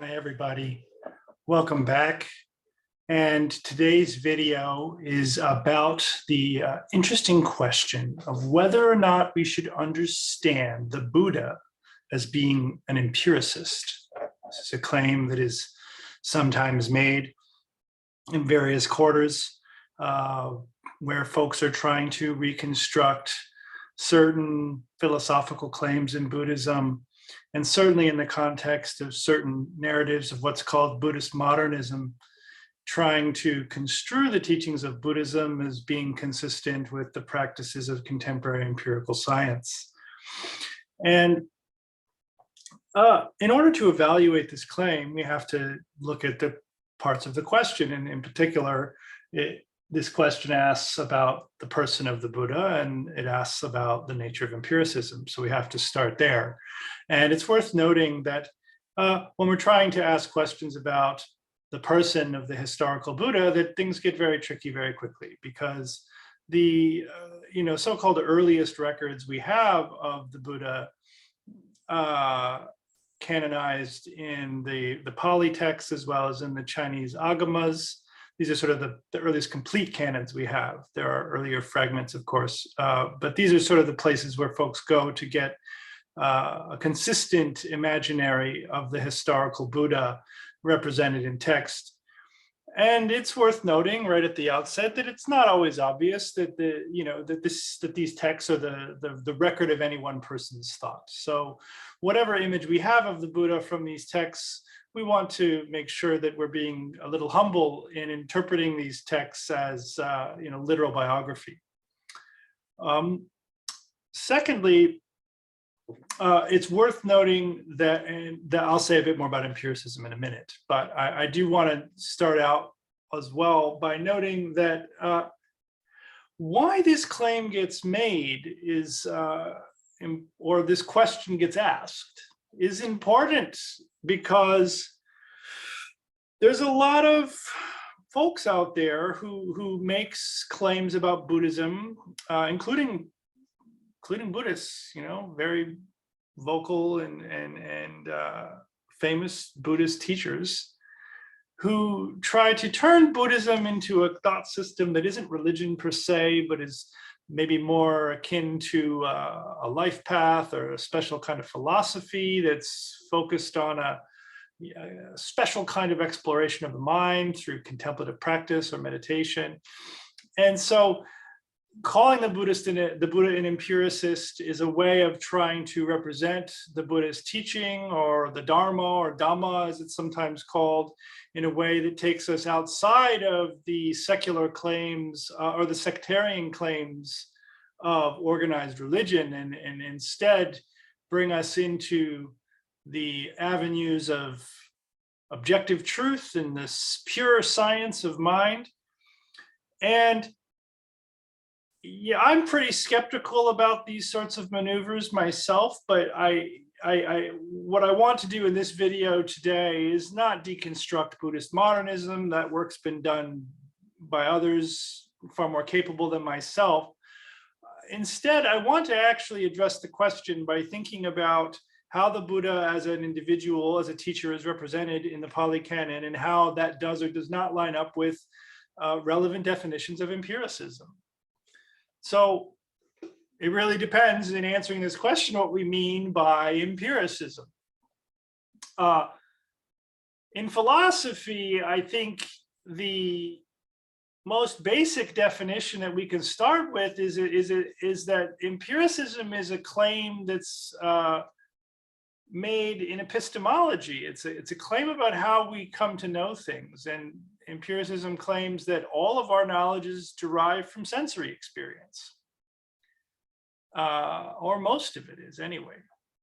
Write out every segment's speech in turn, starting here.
Hi, everybody. Welcome back. And today's video is about the interesting question of whether or not we should understand the Buddha as being an empiricist. This is a claim that is sometimes made in various quarters where folks are trying to reconstruct certain philosophical claims in Buddhism, and certainly in the context of certain narratives of what's called Buddhist modernism, trying to construe the teachings of Buddhism as being consistent with the practices of contemporary empirical science. And in order to evaluate this claim, we have to look at the parts of the question. And in particular, this question asks about the person of the Buddha, and it asks about the nature of empiricism. So we have to start there. And it's worth noting that when we're trying to ask questions about the person of the historical Buddha, that things get very tricky very quickly, because the so-called earliest records we have of the Buddha canonized in the Pali texts as well as in the Chinese agamas. These are sort of the earliest complete canons we have. There are earlier fragments, of course, but these are sort of the places where folks go to get a consistent imaginary of the historical Buddha represented in text. And it's worth noting right at the outset that it's not always obvious that these texts are the record of any one person's thought. So whatever image we have of the Buddha from these texts, we want to make sure that we're being a little humble in interpreting these texts as literal biography. Secondly, it's worth noting that, and I'll say a bit more about empiricism in a minute, but I do want to start out as well by noting that why this claim gets made is, or this question gets asked, is important, because there's a lot of folks out there who makes claims about Buddhism, including Buddhists, very vocal and famous Buddhist teachers, who try to turn Buddhism into a thought system that isn't religion per se, but is maybe more akin to a life path or a special kind of philosophy that's focused on a special kind of exploration of the mind through contemplative practice or meditation. And so calling the Buddha an empiricist is a way of trying to represent the Buddha's teaching, or the dharma or dhamma as it's sometimes called, in a way that takes us outside of the secular claims or the sectarian claims of organized religion, and instead bring us into the avenues of objective truth and this pure science of mind. And yeah, I'm pretty skeptical about these sorts of maneuvers myself, but what I want to do in this video today is not deconstruct Buddhist modernism. That work's been done by others far more capable than myself. Instead, I want to actually address the question by thinking about how the Buddha as an individual, as a teacher, is represented in the Pali Canon, and how that does or does not line up with relevant definitions of empiricism. So it really depends in answering this question what we mean by empiricism. In philosophy, I think the most basic definition that we can start with is that empiricism is a claim that's made in epistemology. It's a claim about how we come to know things, and empiricism claims that all of our knowledge is derived from sensory experience, or most of it is anyway.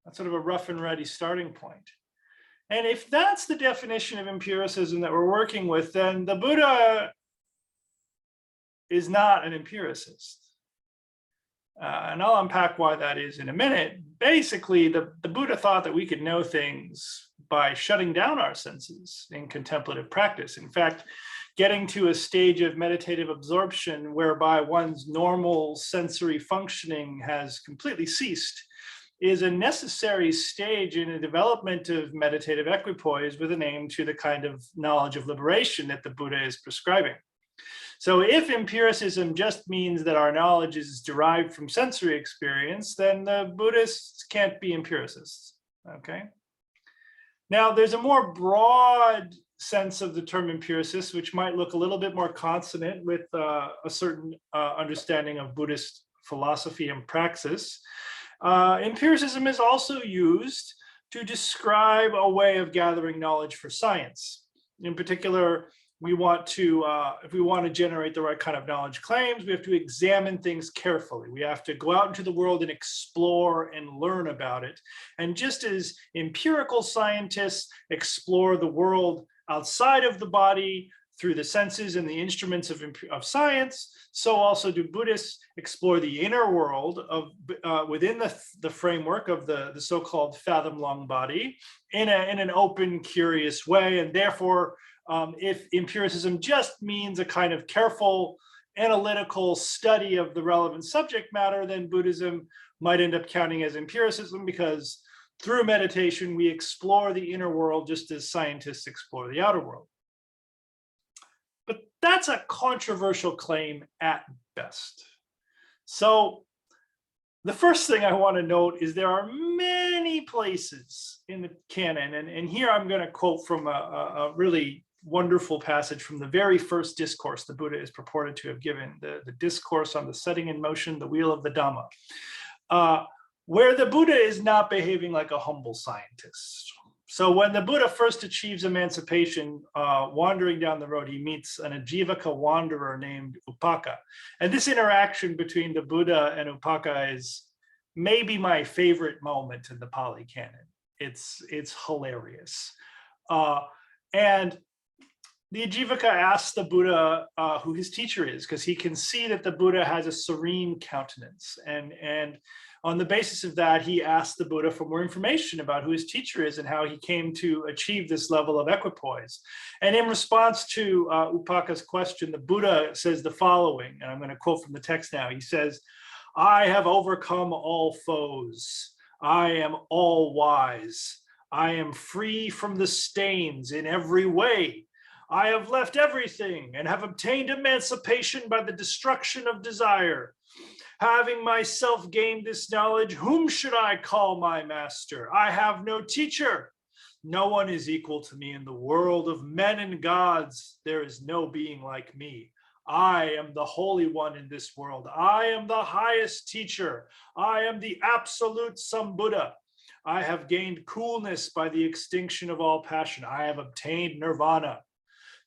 That's sort of a rough and ready starting point. And if that's the definition of empiricism that we're working with, then the Buddha is not an empiricist. And I'll unpack why that is in a minute. Basically, the Buddha thought that we could know things by shutting down our senses in contemplative practice. In fact, getting to a stage of meditative absorption whereby one's normal sensory functioning has completely ceased is a necessary stage in the development of meditative equipoise with an aim to the kind of knowledge of liberation that the Buddha is prescribing. So if empiricism just means that our knowledge is derived from sensory experience, then the Buddhists can't be empiricists, okay? Now, there's a more broad sense of the term empiricist, which might look a little bit more consonant with a certain understanding of Buddhist philosophy and praxis. Empiricism is also used to describe a way of gathering knowledge for science. In particular, we want to, if we want to generate the right kind of knowledge claims, we have to examine things carefully. We have to go out into the world and explore and learn about it. And just as empirical scientists explore the world outside of the body through the senses and the instruments of science, so also do Buddhists explore the inner world of within the framework of the so-called fathom-long body in an open, curious way. And therefore, if empiricism just means a kind of careful analytical study of the relevant subject matter, then Buddhism might end up counting as empiricism, because through meditation, we explore the inner world just as scientists explore the outer world. But that's a controversial claim at best. So the first thing I want to note is there are many places in the canon, and here I'm going to quote from a really wonderful passage from the very first discourse the Buddha is purported to have given, the discourse on the setting in motion, the wheel of the Dhamma, where the Buddha is not behaving like a humble scientist. So when the Buddha first achieves emancipation, wandering down the road, he meets an Ajivaka wanderer named Upaka. And this interaction between the Buddha and Upaka is maybe my favorite moment in the Pali Canon. It's hilarious. And the Ajivaka asks the Buddha who his teacher is, because he can see that the Buddha has a serene countenance. And on the basis of that, he asked the Buddha for more information about who his teacher is and how he came to achieve this level of equipoise. And in response to Upaka's question, the Buddha says the following, and I'm going to quote from the text now. He says, "I have overcome all foes. I am all wise. I am free from the stains in every way. I have left everything and have obtained emancipation by the destruction of desire. Having myself gained this knowledge, whom should I call my master? I have no teacher. No one is equal to me in the world of men and gods. There is no being like me. I am the Holy One in this world. I am the highest teacher. I am the absolute Sambuddha. I have gained coolness by the extinction of all passion. I have obtained nirvana.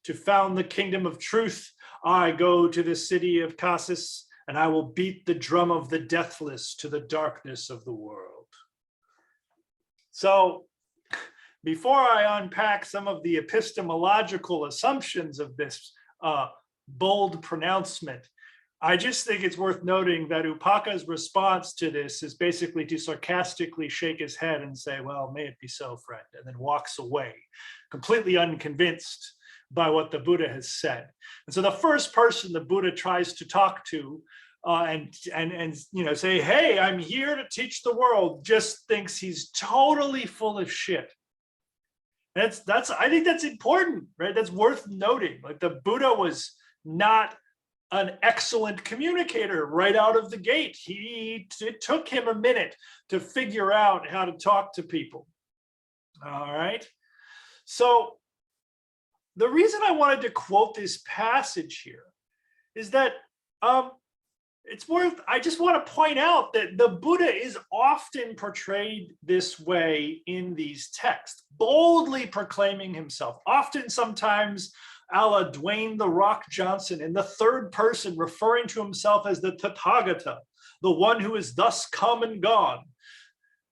To found the kingdom of truth, I go to the city of Cassis, and I will beat the drum of the deathless to the darkness of the world." So before I unpack some of the epistemological assumptions of this bold pronouncement, I just think it's worth noting that Upaka's response to this is basically to sarcastically shake his head and say, "Well, may it be so, friend," and then walks away, completely unconvinced by what the Buddha has said. And so the first person the Buddha tries to talk to and say, "Hey, I'm here to teach the world," just thinks he's totally full of shit. I think that's important, right? That's worth noting. Like, the Buddha was not an excellent communicator right out of the gate. It took him a minute to figure out how to talk to people. All right. So the reason I wanted to quote this passage here is that I just want to point out that the Buddha is often portrayed this way in these texts, boldly proclaiming himself, often sometimes a la Dwayne "The Rock" Johnson, in the third person, referring to himself as the Tathagata, the one who is thus come and gone,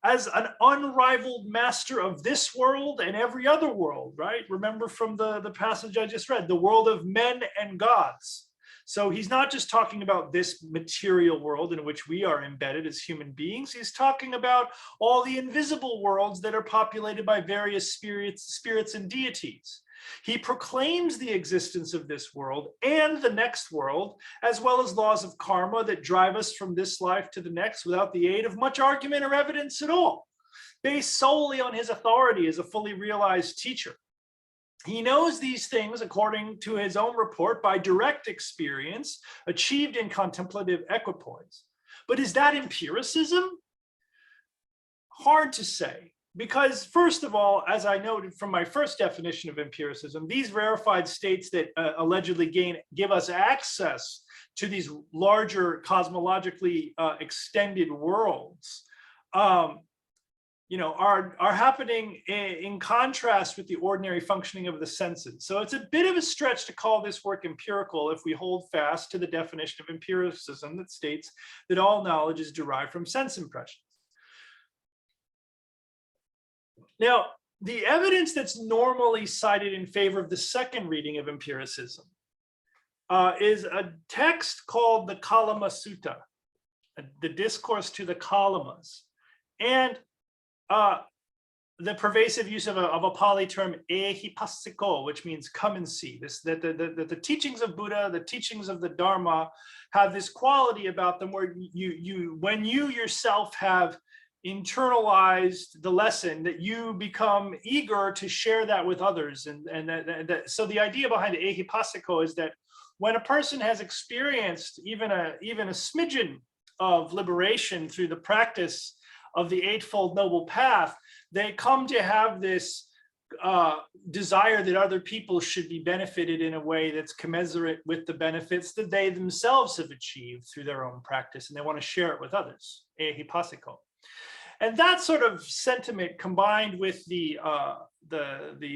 as an unrivaled master of this world and every other world, right? Remember from the passage I just read, the world of men and gods. So he's not just talking about this material world in which we are embedded as human beings. He's talking about all the invisible worlds that are populated by various spirits and deities. He proclaims the existence of this world and the next world, as well as laws of karma that drive us from this life to the next without the aid of much argument or evidence at all, based solely on his authority as a fully realized teacher. He knows these things, according to his own report, by direct experience achieved in contemplative equipoise. But is that empiricism? Hard to say, because first of all, as I noted from my first definition of empiricism, these rarefied states that allegedly give us access to these larger cosmologically extended worlds, are happening in contrast with the ordinary functioning of the senses. So it's a bit of a stretch to call this work empirical if we hold fast to the definition of empiricism that states that all knowledge is derived from sense impressions. Now, the evidence that's normally cited in favor of the second reading of empiricism is a text called the Kalamazoota, the discourse to the Kalamas, and the pervasive use of a Pali term ehipasiko, which means come and see. That the teachings of Buddha, the teachings of the Dharma, have this quality about them where when you yourself have internalized the lesson, that you become eager to share that with others. So the idea behind ehipasiko is that when a person has experienced even a smidgen of liberation through the practice of the Eightfold Noble Path, they come to have this desire that other people should be benefited in a way that's commensurate with the benefits that they themselves have achieved through their own practice, and they want to share it with others, ehipasiko. And that sort of sentiment, combined with the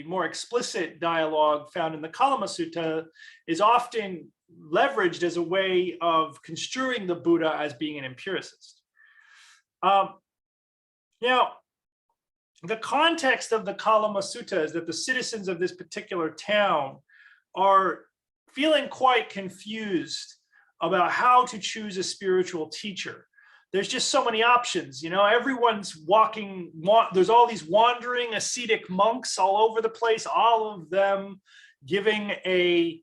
more explicit dialogue found in the Kalamazoota, is often leveraged as a way of construing the Buddha as being an empiricist. Now, the context of the Kalamazoota is that the citizens of this particular town are feeling quite confused about how to choose a spiritual teacher. There's just so many options, everyone's walking, there's all these wandering ascetic monks all over the place, all of them giving a,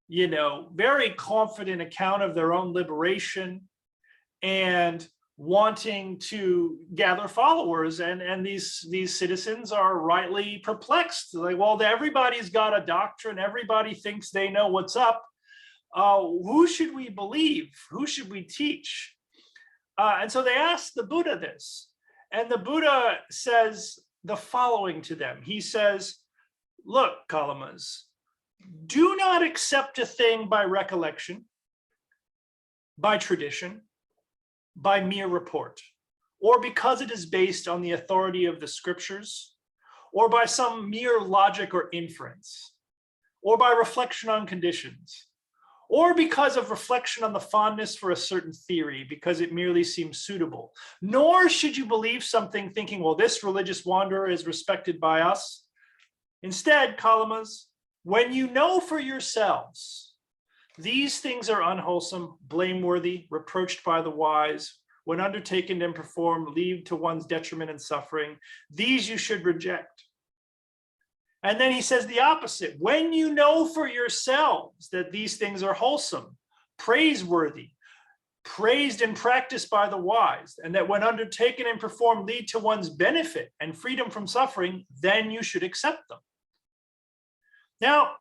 very confident account of their own liberation and wanting to gather followers, and these citizens are rightly perplexed. Like, well, everybody's got a doctrine, everybody thinks they know what's up. Who should we believe? Who should we teach? And so they asked the Buddha this, and the Buddha says the following to them. He says, look, Kalamas, do not accept a thing by recollection, by tradition, by mere report, or because it is based on the authority of the scriptures, or by some mere logic or inference, or by reflection on conditions, or because of reflection on the fondness for a certain theory, because it merely seems suitable. Nor should you believe something thinking, well, this religious wanderer is respected by us. Instead, Kalamas, when you know for yourselves, these things are unwholesome, blameworthy, reproached by the wise, when undertaken and performed, lead to one's detriment and suffering, these you should reject. And then he says the opposite. When you know for yourselves that these things are wholesome, praiseworthy, praised and practiced by the wise, and that when undertaken and performed lead to one's benefit and freedom from suffering, then you should accept them. Now,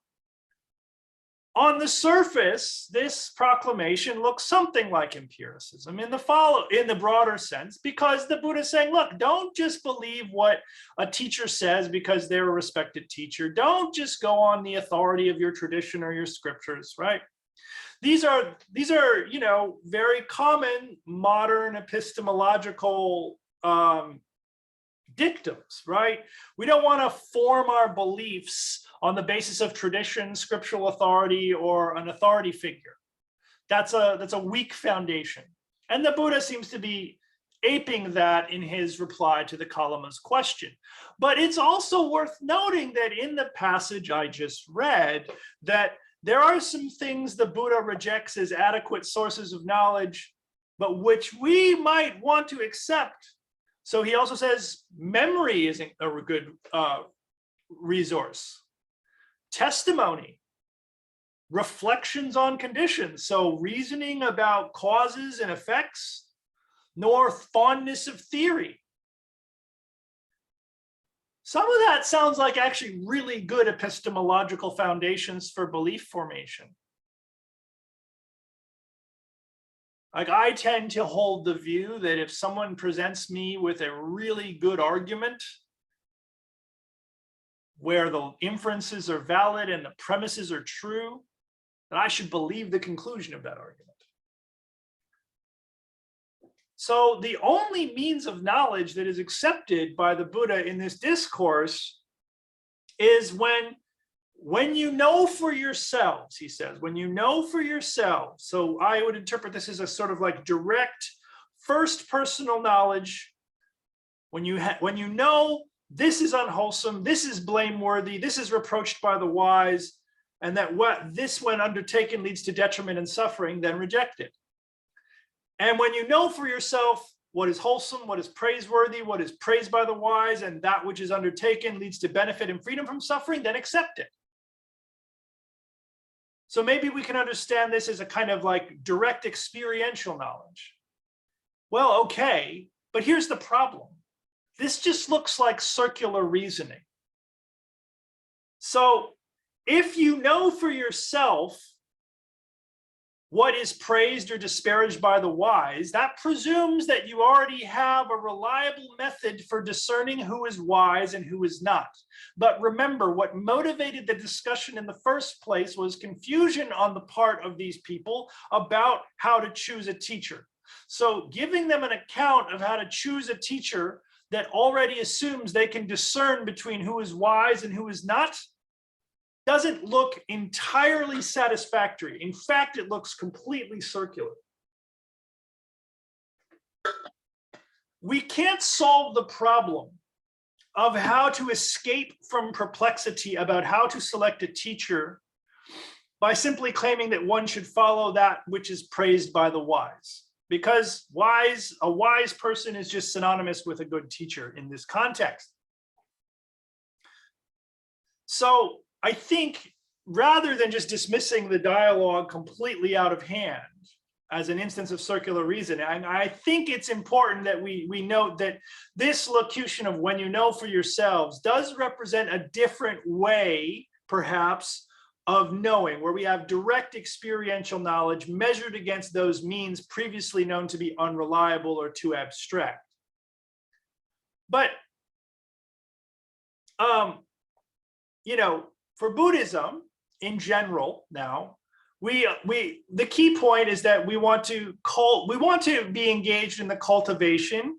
on the surface, this proclamation looks something like empiricism in the broader sense, because the Buddha is saying, look, don't just believe what a teacher says because they're a respected teacher. Don't just go on the authority of your tradition or your scriptures, right? These are very common modern epistemological dictums, right? We don't want to form our beliefs on the basis of tradition, scriptural authority, or an authority figure. That's a weak foundation. And the Buddha seems to be aping that in his reply to the Kalama's question. But it's also worth noting that in the passage I just read, that there are some things the Buddha rejects as adequate sources of knowledge, but which we might want to accept. So he also says memory isn't a good resource. Testimony, reflections on conditions, so reasoning about causes and effects, nor fondness of theory. Some of that sounds like actually really good epistemological foundations for belief formation. Like, I tend to hold the view that if someone presents me with a really good argument where the inferences are valid and the premises are true, that I should believe the conclusion of that argument. So the only means of knowledge that is accepted by the Buddha in this discourse is when you know for yourselves, he says, when you know for yourselves. So I would interpret this as a sort of like direct first personal knowledge. When you know this is unwholesome, this is blameworthy, this is reproached by the wise, and that when undertaken leads to detriment and suffering, then reject it. And when you know for yourself what is wholesome, what is praiseworthy, what is praised by the wise, and that which is undertaken leads to benefit and freedom from suffering, then accept it. So maybe we can understand this as a kind of like direct experiential knowledge. Well, okay, but here's the problem. This just looks like circular reasoning. So if you know for yourself what is praised or disparaged by the wise, that presumes that you already have a reliable method for discerning who is wise and who is not. But remember, what motivated the discussion in the first place was confusion on the part of these people about how to choose a teacher. So giving them an account of how to choose a teacher that already assumes they can discern between who is wise and who is not doesn't look entirely satisfactory. In fact, it looks completely circular. We can't solve the problem of how to escape from perplexity about how to select a teacher by simply claiming that one should follow that which is praised by the wise. Because a wise person is just synonymous with a good teacher in this context. So I think rather than just dismissing the dialogue completely out of hand as an instance of circular reasoning, I think it's important that we note that this locution of when you know for yourselves does represent a different way, perhaps, of knowing, where we have direct experiential knowledge measured against those means previously known to be unreliable or too abstract. But, for Buddhism in general now, the key point is that we want to be engaged in the cultivation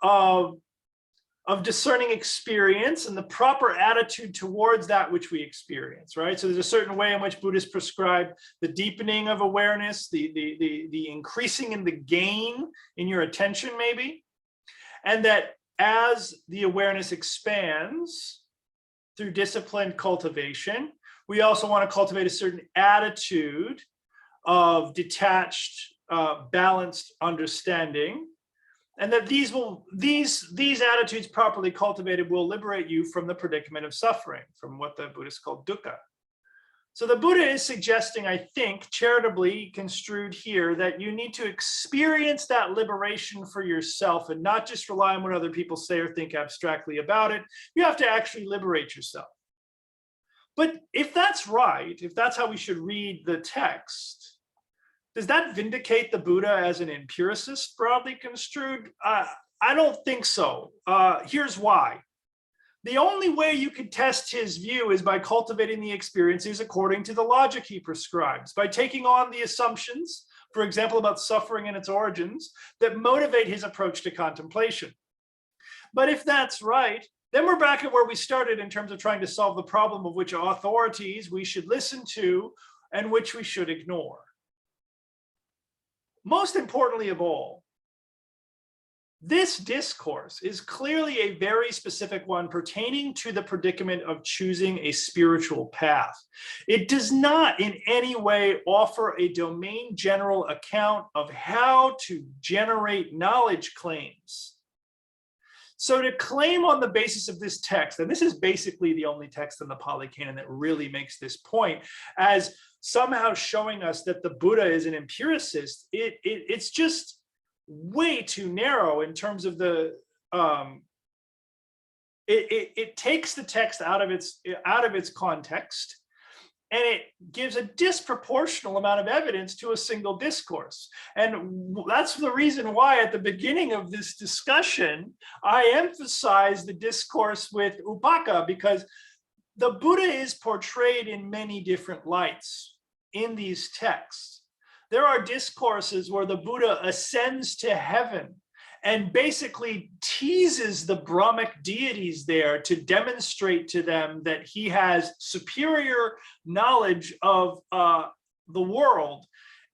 of discerning experience and the proper attitude towards that which we experience, right? So there's a certain way in which Buddhists prescribe the deepening of awareness, the increasing in the gain in your attention maybe, and that as the awareness expands through disciplined cultivation, we also want to cultivate a certain attitude of detached, balanced understanding, and that these attitudes properly cultivated will liberate you from the predicament of suffering, from what the Buddhists call dukkha. So the Buddha is suggesting, I think, charitably construed here, that you need to experience that liberation for yourself and not just rely on what other people say or think abstractly about it. You have to actually liberate yourself. But if that's right, if that's how we should read the text, does that vindicate the Buddha as an empiricist, broadly construed? I don't think so. Here's why. The only way you could test his view is by cultivating the experiences according to the logic he prescribes, by taking on the assumptions, for example, about suffering and its origins, that motivate his approach to contemplation. But if that's right, then we're back at where we started in terms of trying to solve the problem of which authorities we should listen to and which we should ignore. Most importantly of all, This discourse is clearly a very specific one pertaining to the predicament of choosing a spiritual path. It does not in any way offer a domain general account of how to generate knowledge claims. So to claim on the basis of this text, and this is basically the only text in the Pali Canon that really makes this point, as somehow showing us that the Buddha is an empiricist, it's just way too narrow in terms of the it takes the text out of its context, and it gives a disproportional amount of evidence to a single discourse. And that's the reason why at the beginning of this discussion I emphasize the discourse with Upaka, because the Buddha is portrayed in many different lights in these texts. There are discourses where the Buddha ascends to heaven and basically teases the Brahmic deities there to demonstrate to them that he has superior knowledge of the world,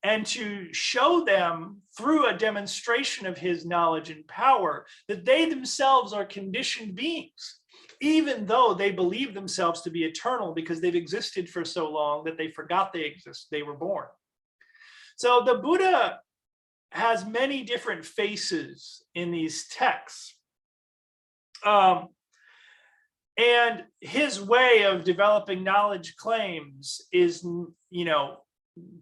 and to show them through a demonstration of his knowledge and power that they themselves are conditioned beings, even though they believe themselves to be eternal because they've existed for so long that they forgot they were born. So the Buddha has many different faces in these texts. And his way of developing knowledge claims is,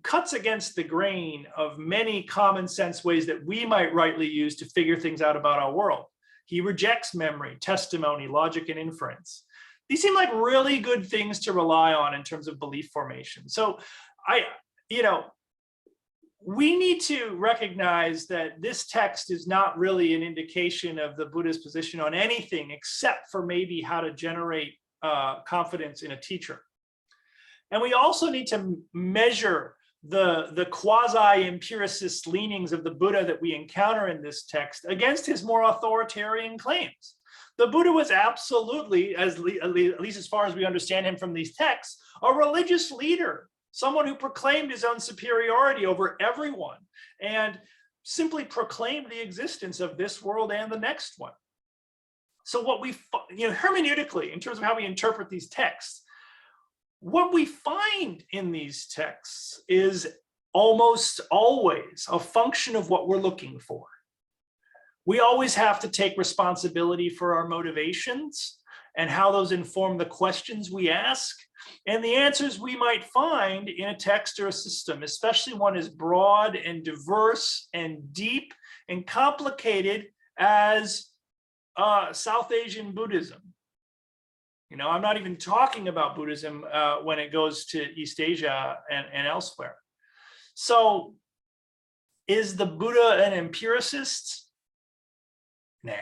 cuts against the grain of many common sense ways that we might rightly use to figure things out about our world. He rejects memory, testimony, logic, and inference. These seem like really good things to rely on in terms of belief formation. So we need to recognize that this text is not really an indication of the Buddha's position on anything except for maybe how to generate confidence in a teacher. And we also need to measure the quasi-empiricist leanings of the Buddha that we encounter in this text against his more authoritarian claims. The Buddha was absolutely, at least as far as we understand him from these texts, a religious leader, someone who proclaimed his own superiority over everyone and simply proclaimed the existence of this world and the next one. So what we, hermeneutically, in terms of how we interpret these texts, what we find in these texts is almost always a function of what we're looking for. We always have to take responsibility for our motivations and how those inform the questions we ask and the answers we might find in a text or a system, especially one as broad and diverse and deep and complicated as South Asian Buddhism. I'm not even talking about Buddhism when it goes to East Asia and elsewhere. So is the Buddha an empiricist? Nah,